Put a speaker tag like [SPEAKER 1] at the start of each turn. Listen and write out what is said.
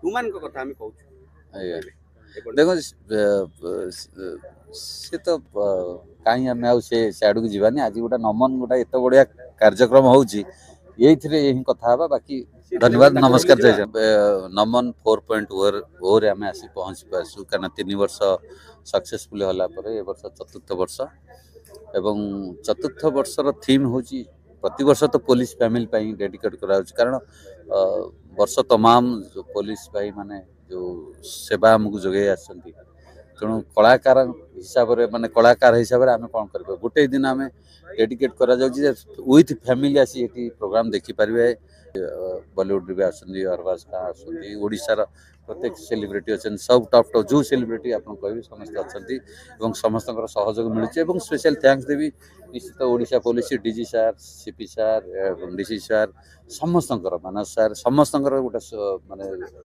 [SPEAKER 1] तुमान को कथा हम कहू
[SPEAKER 2] आज्ञा देखो से तो कहीं आम आड़ को जीवानी आज गोटे नमन गोटे एत बढ़िया कार्यक्रम होची यही कथा बाकी धन्यवाद नमस्कार जय जगन्नाथ। नमन 4.0 रे आम आसी पहुँची पार्सु कारण 3 वर्ष सक्सेसफुल होला ए वर्ष चतुर्थ वर्ष एवं चतुर्थ वर्षर थीम हूँ प्रति वर्ष तो पुलिस फैमिली डेडिकेट करा कारण वर्ष तमाम जो पुलिस भाई माने जो सेवा आमको जोगे आसती तेणु कलाकार हिसाब से माने कलाकार हिसाब से आम कौन कर गोटे दिन आम डेडिकेट करा विथ फैमिली आसी ये प्रोग्राम देखिपारे बॉलीवुड भी आसती अरबाज खां आसती ओडिशार प्रत्येक सेलिब्रिटी अच्छा सब टॉप टॉप जो सेलिब्रिटी आप कह समस्त अच्छा समस्त सहयोग मिलूँ स्पेशल थैंक्स देवी निश्चित ओडिशा पुलिस डीजी सार सीपी सार डीसी सार समस्त मानस सार समस्त गोटे माने